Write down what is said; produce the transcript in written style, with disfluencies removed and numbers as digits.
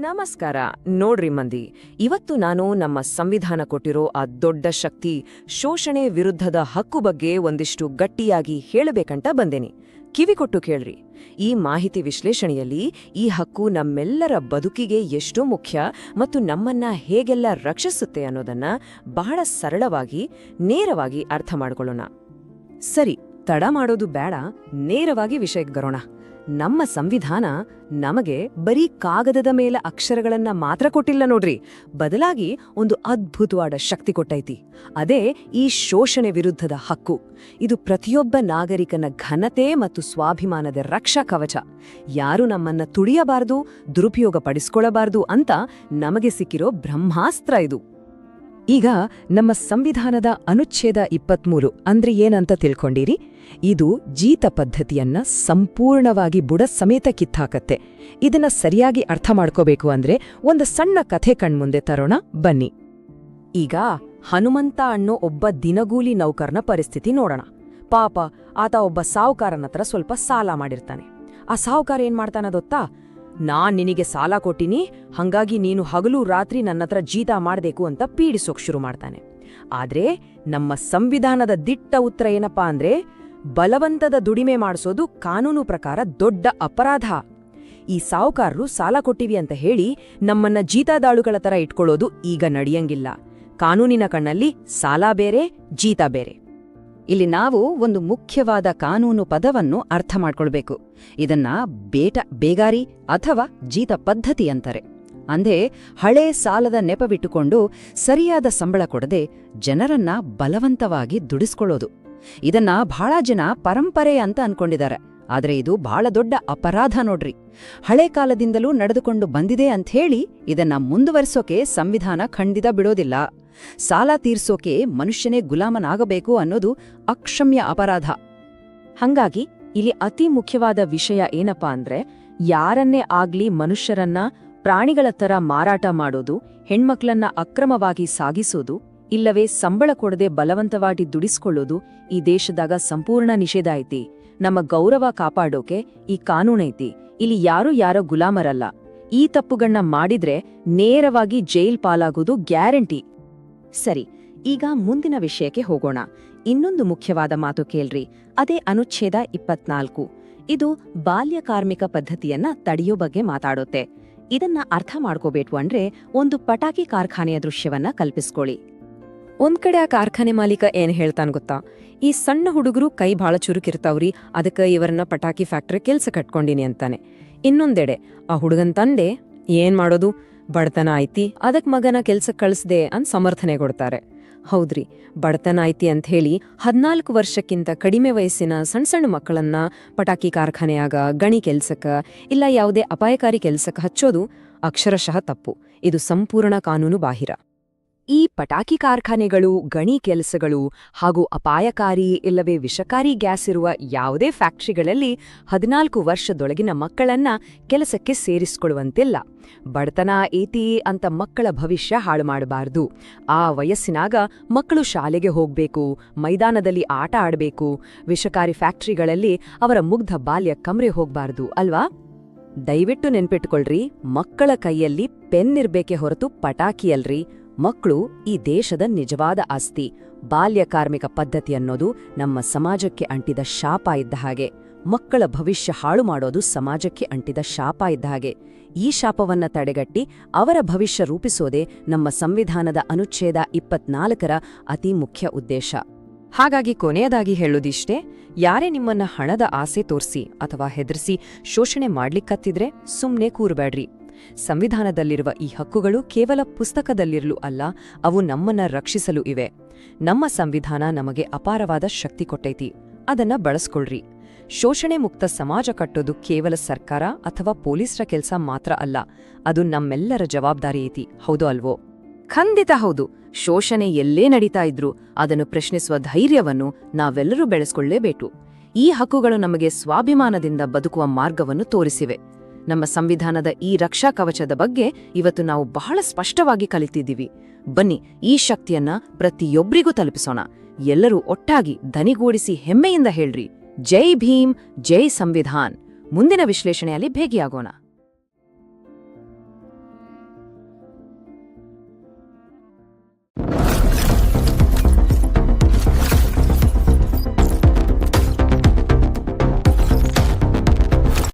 ನಮಸ್ಕಾರ. ನೋಡ್ರಿ ಮಂದಿ, ಇವತ್ತು ನಾನು ನಮ್ಮ ಸಂವಿಧಾನ ಕೊಟ್ಟಿರೋ ಆ ದೊಡ್ಡ ಶಕ್ತಿ ಶೋಷಣೆ ವಿರುದ್ಧದ ಹಕ್ಕು ಬಗ್ಗೆ ಒಂದಿಷ್ಟು ಗಟ್ಟಿಯಾಗಿ ಹೇಳಬೇಕಂತ ಬಂದೇನಿ. ಕಿವಿಕೊಟ್ಟು ಕೇಳ್ರಿ. ಈ ಮಾಹಿತಿ ವಿಶ್ಲೇಷಣೆಯಲ್ಲಿ ಈ ಹಕ್ಕು ನಮ್ಮೆಲ್ಲರ ಬದುಕಿಗೆ ಎಷ್ಟು ಮುಖ್ಯ ಮತ್ತು ನಮ್ಮನ್ನ ಹೇಗೆಲ್ಲ ರಕ್ಷಿಸುತ್ತೆ ಅನ್ನೋದನ್ನ ಬಹಳ ಸರಳವಾಗಿ ನೇರವಾಗಿ ಅರ್ಥ ಮಾಡ್ಕೊಳ್ಳೋಣ. ಸರಿ, ತಡ ಮಾಡೋದು ಬೇಡ, ನೇರವಾಗಿ ವಿಷಯಕ್ಕೆ ಬರೋಣ. ನಮ್ಮ ಸಂವಿಧಾನ ನಮಗೆ ಬರೀ ಕಾಗದದ ಮೇಲೆ ಅಕ್ಷರಗಳನ್ನ ಮಾತ್ರ ಕೊಟ್ಟಿಲ್ಲ ನೋಡ್ರಿ, ಬದಲಾಗಿ ಒಂದು ಅದ್ಭುತವಾದ ಶಕ್ತಿ ಕೊಟ್ಟೈತಿ. ಅದೇ ಈ ಶೋಷಣೆ ವಿರುದ್ಧದ ಹಕ್ಕು. ಇದು ಪ್ರತಿಯೊಬ್ಬ ನಾಗರಿಕನ ಘನತೆ ಮತ್ತು ಸ್ವಾಭಿಮಾನದ ರಕ್ಷಾ ಕವಚ. ಯಾರು ನಮ್ಮನ್ನ ತುಳಿಯಬಾರದು, ದುರುಪಯೋಗ ಪಡಿಸ್ಕೊಳ್ಳಬಾರದು ಅಂತ ನಮಗೆ ಸಿಕ್ಕಿರೋ ಬ್ರಹ್ಮಾಸ್ತ್ರ ಇದು. ಈಗ ನಮ್ಮ ಸಂವಿಧಾನದ ಅನುಚ್ಛೇದ 23 ಅಂದ್ರೆ ಏನಂತ ತಿಳ್ಕೊಂಡಿರಿ? ಇದು ಜೀತ ಪದ್ಧತಿಯನ್ನ ಸಂಪೂರ್ಣವಾಗಿ ಬುಡ ಸಮೇತ ಕಿತ್ತಾಕತ್ತೆ. ಇದನ್ನ ಸರಿಯಾಗಿ ಅರ್ಥ ಮಾಡ್ಕೋಬೇಕು ಅಂದ್ರೆ ಒಂದು ಸಣ್ಣ ಕಥೆ ಕಣ್ಮುಂದೆ ತರೋಣ ಬನ್ನಿ. ಈಗ ಹನುಮಂತ ಅನ್ನೋ ಒಬ್ಬ ದಿನಗೂಲಿ ನೌಕರನ ಪರಿಸ್ಥಿತಿ ನೋಡೋಣ. ಪಾಪ, ಆತ ಒಬ್ಬ ಸಾಹುಕಾರನ ಹತ್ರ ಸ್ವಲ್ಪ ಸಾಲ ಮಾಡಿರ್ತಾನೆ. ಆ ಸಾಹುಕಾರ ಏನ್ ಮಾಡ್ತಾನದೊತ್ತಾ? ನಾನ್ ನಿನಗೆ ಸಾಲ ಕೊಟ್ಟಿನಿ, ಹಂಗಾಗಿ ನೀನು ಹಗಲು ರಾತ್ರಿ ನನ್ನತ್ರ ಜೀತ ಮಾಡ್ಬೇಕು ಅಂತ ಪೀಡಿಸೋಕ್ ಶುರು ಮಾಡ್ತಾನೆ. ಆದ್ರೆ ನಮ್ಮ ಸಂವಿಧಾನದ ದಿಟ್ಟ ಉತ್ತರ ಏನಪ್ಪಾ ಅಂದ್ರೆ, ಬಲವಂತದ ದುಡಿಮೆ ಮಾಡಿಸೋದು ಕಾನೂನು ಪ್ರಕಾರ ದೊಡ್ಡ ಅಪರಾಧ. ಈ ಸಾಹುಕಾರರು ಸಾಲ ಕೊಟ್ಟಿವಿ ಅಂತ ಹೇಳಿ ನಮ್ಮನ್ನ ಜೀತದಾಳುಗಳ ತರ ಇಟ್ಕೊಳ್ಳೋದು ಈಗ ನಡೆಯಂಗಿಲ್ಲ. ಕಾನೂನಿನ ಕಣ್ಣಲ್ಲಿ ಸಾಲ ಬೇರೆ, ಜೀತ ಬೇರೆ. ಇಲ್ಲಿ ನಾವು ಒಂದು ಮುಖ್ಯವಾದ ಕಾನೂನು ಪದವನ್ನು ಅರ್ಥ ಮಾಡ್ಕೊಳ್ಬೇಕು. ಇದನ್ನ ಬೇಗಾರಿ ಅಥವಾ ಜೀತ ಪದ್ಧತಿ ಅಂತಾರೆ. ಅಂದೇ ಹಳೇ ಸಾಲದ ನೆಪವಿಟ್ಟುಕೊಂಡು ಸರಿಯಾದ ಸಂಬಳ ಕೊಡದೆ ಜನರನ್ನ ಬಲವಂತವಾಗಿ ದುಡಿಸ್ಕೊಳ್ಳೋದು. ಇದನ್ನ ಬಹಳ ಜನ ಪರಂಪರೆ ಅಂತ ಅನ್ಕೊಂಡಿದ್ದಾರೆ. ಆದ್ರೆ ಇದು ಬಹಳ ದೊಡ್ಡ ಅಪರಾಧ ನೋಡ್ರಿ. ಹಳೆ ಕಾಲದಿಂದಲೂ ನಡೆದುಕೊಂಡು ಬಂದಿದೆ ಅಂಥೇಳಿ ಇದನ್ನ ಮುಂದುವರಿಸೋಕೆ ಸಂವಿಧಾನ ಖಂಡಿತ ಬಿಡೋದಿಲ್ಲ. ಸಾಲ ತೀರ್ಸೋಕೆ ಮನುಷ್ಯನೇ ಗುಲಾಮನಾಗಬೇಕು ಅನ್ನೋದು ಅಕ್ಷಮ್ಯ ಅಪರಾಧ. ಹಂಗಾಗಿ ಇಲ್ಲಿ ಅತಿ ಮುಖ್ಯವಾದ ವಿಷಯ ಏನಪ್ಪಾ ಅಂದ್ರೆ, ಯಾರನ್ನೇ ಆಗ್ಲಿ ಮನುಷ್ಯರನ್ನ ಪ್ರಾಣಿಗಳ ತರ ಮಾರಾಟ ಮಾಡೋದು, ಹೆಣ್ಮಕ್ಳನ್ನ ಅಕ್ರಮವಾಗಿ ಸಾಗಿಸೋದು, ಇಲ್ಲವೇ ಸಂಬಳ ಕೊಡದೆ ಬಲವಂತವಾಗಿ ದುಡಿಸ್ಕೊಳ್ಳೋದು ಈ ದೇಶದಾಗ ಸಂಪೂರ್ಣ ನಿಷೇಧ ಐತಿ. ನಮ್ಮ ಗೌರವ ಕಾಪಾಡೋಕೆ ಈ ಕಾನೂನೈತಿ. ಇಲ್ಲಿ ಯಾರೋ ಗುಲಾಮರಲ್ಲ. ಈ ತಪ್ಪುಗಳ್ನ ಮಾಡಿದ್ರೆ ನೇರವಾಗಿ ಜೈಲ್ ಪಾಲಾಗೋದು ಗ್ಯಾರಂಟಿ. ಸರಿ, ಈಗ ಮುಂದಿನ ವಿಷಯಕ್ಕೆ ಹೋಗೋಣ. ಇನ್ನೊಂದು ಮುಖ್ಯವಾದ ಮಾತು ಕೇಳ್ರಿ. ಅದೇ ಅನುಚ್ಛೇದ 24. ಇದು ಬಾಲ್ಯ ಕಾರ್ಮಿಕ ಪದ್ಧತಿಯನ್ನ ತಡೆಯೋ ಬಗ್ಗೆ ಮಾತಾಡುತ್ತೆ. ಇದನ್ನ ಅರ್ಥ ಮಾಡ್ಕೋಬೇಕು ಅಂದ್ರೆ ಒಂದು ಪಟಾಕಿ ಕಾರ್ಖಾನೆಯ ದೃಶ್ಯವನ್ನ ಕಲ್ಪಿಸ್ಕೊಳ್ಳಿ. ಒಂದ್ ಕಡೆ ಆ ಕಾರ್ಖಾನೆ ಮಾಲೀಕ ಏನ್ ಹೇಳ್ತಾನ್ ಗೊತ್ತಾ? ಈ ಸಣ್ಣ ಹುಡುಗರು ಕೈ ಭಾಳ ಚುರುಕಿರ್ತಾವ್ರಿ, ಅದಕ್ಕೆ ಇವರನ್ನ ಪಟಾಕಿ ಫ್ಯಾಕ್ಟ್ರಿ ಕೆಲ್ಸ ಕಟ್ಕೊಂಡಿನಿ ಅಂತಾನೆ. ಇನ್ನೊಂದೆಡೆ ಆ ಹುಡುಗನ್ ತಂದೆ ಏನ್ ಮಾಡೋದು, ಬಡತನ ಐತಿ, ಅದಕ್ ಮಗನ ಕೆಲ್ಸಕ್ಕೆ ಕಳಿಸ್ದೆ ಅಂತ ಸಮರ್ಥನೆ ಕೊಡ್ತಾರೆ. ಹೌದ್ರಿ, ಬಡತನ ಐತಿ ಅಂತ ಹೇಳಿ 14 ವರ್ಷಕ್ಕಿಂತ ಕಡಿಮೆ ವಯಸ್ಸಿನ ಸಣ್ಣ ಮಕ್ಕಳನ್ನ ಪಟಾಕಿ ಕಾರ್ಖಾನೆಯಾಗ ಗಣಿ ಕೆಲ್ಸಕ್ಕ ಇಲ್ಲ ಯಾವುದೇ ಅಪಾಯಕಾರಿ ಕೆಲ್ಸಕ್ಕೆ ಹಚ್ಚೋದು ಅಕ್ಷರಶಃ ತಪ್ಪು. ಇದು ಸಂಪೂರ್ಣ ಕಾನೂನು ಬಾಹಿರ. ಈ ಪಟಾಕಿ ಕಾರ್ಖಾನೆಗಳು, ಗಣಿ ಕೆಲಸಗಳು ಹಾಗೂ ಅಪಾಯಕಾರಿ ಇಲ್ಲವೇ ವಿಷಕಾರಿ ಗ್ಯಾಸ್ ಇರುವ ಯಾವುದೇ ಫ್ಯಾಕ್ಟರಿಗಳಲ್ಲಿ 14 ವರ್ಷದೊಳಗಿನ ಮಕ್ಕಳನ್ನ ಕೆಲಸಕ್ಕೆ ಸೇರಿಸಿಕೊಳ್ಳುವಂತಿಲ್ಲ. ಬಡತನ ಐತಿ ಅಂತ ಮಕ್ಕಳ ಭವಿಷ್ಯ ಹಾಳು ಮಾಡಬಾರ್ದು. ಆ ವಯಸ್ಸಿನಾಗ ಮಕ್ಕಳು ಶಾಲೆಗೆ ಹೋಗ್ಬೇಕು, ಮೈದಾನದಲ್ಲಿ ಆಟ ಆಡಬೇಕು. ವಿಷಕಾರಿ ಫ್ಯಾಕ್ಟರಿಗಳಲ್ಲಿ ಅವರ ಮುಗ್ಧ ಬಾಲ್ಯ ಕಮ್ರೆ ಹೋಗ್ಬಾರ್ದು ಅಲ್ವಾ? ದಯವಿಟ್ಟು ನೆನ್ಪಿಟ್ಕೊಳ್ರಿ, ಮಕ್ಕಳ ಕೈಯಲ್ಲಿ ಪೆನ್ ಇರ್ಬೇಕೆ ಹೊರತು ಪಟಾಕಿಯಲ್ರಿ. ಮಕ್ಕಳು ಈ ದೇಶದ ನಿಜವಾದ ಆಸ್ತಿ. ಬಾಲ್ಯ ಕಾರ್ಮಿಕ ಪದ್ಧತಿ ಅನ್ನೋದು ನಮ್ಮ ಸಮಾಜಕ್ಕೆ ಅಂಟಿದ ಶಾಪ ಇದ್ದ ಹಾಗೆ. ಮಕ್ಕಳ ಭವಿಷ್ಯ ಹಾಳು ಮಾಡೋದು ಸಮಾಜಕ್ಕೆ ಅಂಟಿದ ಶಾಪ ಇದ್ದ ಹಾಗೆ. ಈ ಶಾಪವನ್ನ ತಡೆಗಟ್ಟಿ ಅವರ ಭವಿಷ್ಯ ರೂಪಿಸೋದೇ ನಮ್ಮ ಸಂವಿಧಾನದ ಅನುಚ್ಛೇದ 24ರ ಅತಿ ಮುಖ್ಯ ಉದ್ದೇಶ. ಹಾಗಾಗಿ ಕೊನೆಯದಾಗಿ ಹೇಳೋದಿಷ್ಟೇ, ಯಾರೇ ನಿಮ್ಮನ್ನ ಹಣದ ಆಸೆ ತೋರಿಸಿ ಅಥವಾ ಹೆದರಿಸಿ ಶೋಷಣೆ ಮಾಡ್ಲಿಕ್ಕತ್ತಿದ್ರೆ ಸುಮ್ನೆ ಕೂರ್ಬೇಡ್ರಿ. ಸಂವಿಧಾನದಲ್ಲಿರುವ ಈ ಹಕ್ಕುಗಳು ಕೇವಲ ಪುಸ್ತಕದಲ್ಲಿರಲು ಅಲ್ಲ, ಅವು ನಮ್ಮನ್ನ ರಕ್ಷಿಸಲು ಇವೆ. ನಮ್ಮ ಸಂವಿಧಾನ ನಮಗೆ ಅಪಾರವಾದ ಶಕ್ತಿ ಕೊಟ್ಟೈತಿ, ಅದನ್ನ ಬಳಸ್ಕೊಳ್ರಿ. ಶೋಷಣೆ ಮುಕ್ತ ಸಮಾಜ ಕಟ್ಟೋದು ಕೇವಲ ಸರ್ಕಾರ ಅಥವಾ ಪೊಲೀಸರ ಕೆಲ್ಸ ಮಾತ್ರ ಅಲ್ಲ, ಅದು ನಮ್ಮೆಲ್ಲರ ಜವಾಬ್ದಾರಿ ಐತಿ. ಹೌದು ಅಲ್ವೋ? ಖಂಡಿತ ಹೌದು. ಶೋಷಣೆ ಎಲ್ಲೇ ನಡೀತಾ ಇದ್ರೂ ಅದನ್ನು ಪ್ರಶ್ನಿಸುವ ಧೈರ್ಯವನ್ನು ನಾವೆಲ್ಲರೂ ಬೆಳೆಸ್ಕೊಳ್ಳೇಬೇಕು. ಈ ಹಕ್ಕುಗಳು ನಮಗೆ ಸ್ವಾಭಿಮಾನದಿಂದ ಬದುಕುವ ಮಾರ್ಗವನ್ನು ತೋರಿಸಿವೆ. ನಮ್ಮ ಸಂವಿಧಾನದ ಈ ರಕ್ಷಾ ಕವಚದ ಬಗ್ಗೆ ಇವತ್ತು ನಾವು ಬಹಳ ಸ್ಪಷ್ಟವಾಗಿ ಕಲಿತಿದ್ದೀವಿ. ಬನ್ನಿ, ಈ ಶಕ್ತಿಯನ್ನ ಪ್ರತಿಯೊಬ್ಬರಿಗೂ ತಲುಪಿಸೋಣ. ಎಲ್ಲರೂ ಒಟ್ಟಾಗಿ ದನಿಗೂಡಿಸಿ ಹೆಮ್ಮೆಯಿಂದ ಹೇಳ್ರಿ, ಜೈ ಭೀಮ್, ಜೈ ಸಂವಿಧಾನ್. ಮುಂದಿನ ವಿಶ್ಲೇಷಣೆಯಲ್ಲಿ ಭೇಟಿಯಾಗೋಣ.